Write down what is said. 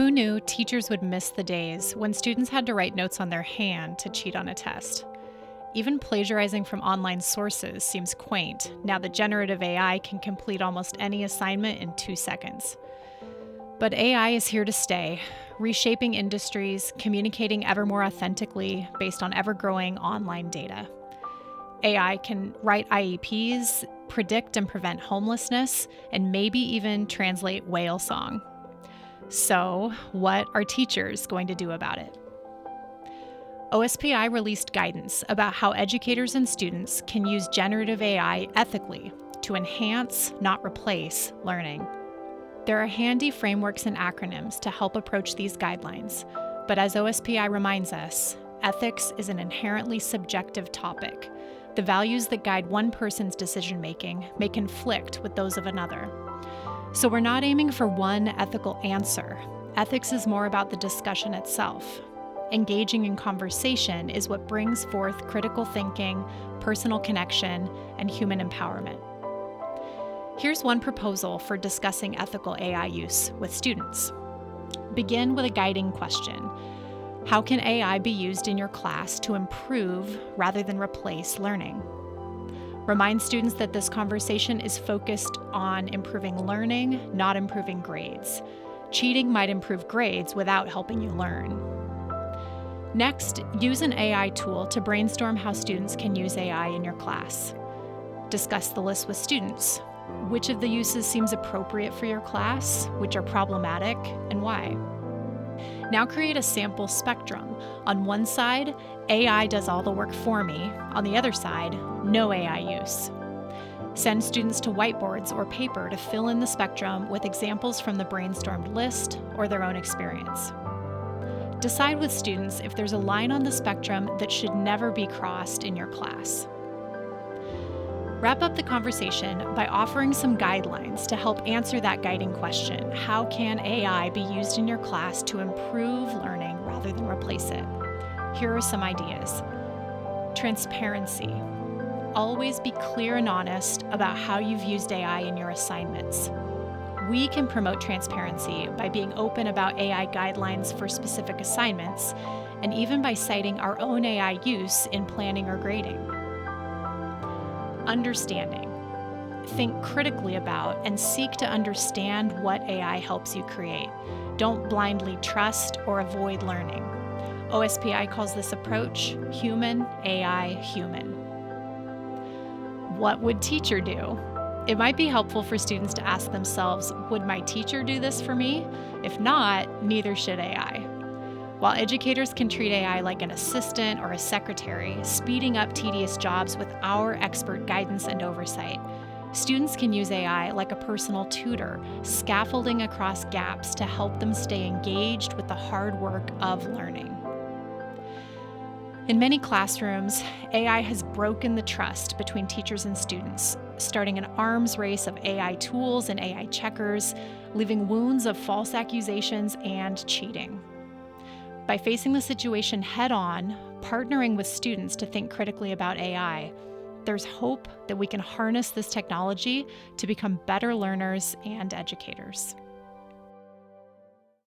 Who knew teachers would miss the days when students had to write notes on their hand to cheat on a test? Even plagiarizing from online sources seems quaint now that generative AI can complete almost any assignment in 2 seconds. But AI is here to stay, reshaping industries, communicating ever more authentically based on ever growing online data. AI can write IEPs, predict and prevent homelessness, and maybe even translate whale song. So, what are teachers going to do about it? OSPI released guidance about how educators and students can use generative AI ethically to enhance, not replace, learning. There are handy frameworks and acronyms to help approach these guidelines, but as OSPI reminds us, ethics is an inherently subjective topic. The values that guide one person's decision-making may conflict with those of another. So we're not aiming for one ethical answer. Ethics is more about the discussion itself. Engaging in conversation is what brings forth critical thinking, personal connection, and human empowerment. Here's one proposal for discussing ethical AI use with students. Begin with a guiding question. How can AI be used in your class to improve rather than replace learning? Remind students that this conversation is focused on improving learning, not improving grades. Cheating might improve grades without helping you learn. Next, use an AI tool to brainstorm how students can use AI in your class. Discuss the list with students. Which of the uses seems appropriate for your class, which are problematic, and why? Now create a sample spectrum. On one side, AI does all the work for me. On the other side, no AI use. Send students to whiteboards or paper to fill in the spectrum with examples from the brainstormed list or their own experience. Decide with students if there's a line on the spectrum that should never be crossed in your class. Wrap up the conversation by offering some guidelines to help answer that guiding question. How can AI be used in your class to improve learning rather than replace it? Here are some ideas. Transparency. Always be clear and honest about how you've used AI in your assignments. We can promote transparency by being open about AI guidelines for specific assignments, and even by citing our own AI use in planning or grading. Understanding. Think critically about and seek to understand what AI helps you create. Don't blindly trust or avoid learning. OSPI calls this approach human, AI, human. What would teacher do? It might be helpful for students to ask themselves, would my teacher do this for me? If not, neither should AI. While educators can treat AI like an assistant or a secretary, speeding up tedious jobs with our expert guidance and oversight, students can use AI like a personal tutor, scaffolding across gaps to help them stay engaged with the hard work of learning. In many classrooms, AI has broken the trust between teachers and students, starting an arms race of AI tools and AI checkers, leaving wounds of false accusations and cheating. By facing the situation head-on, partnering with students to think critically about AI, there's hope that we can harness this technology to become better learners and educators.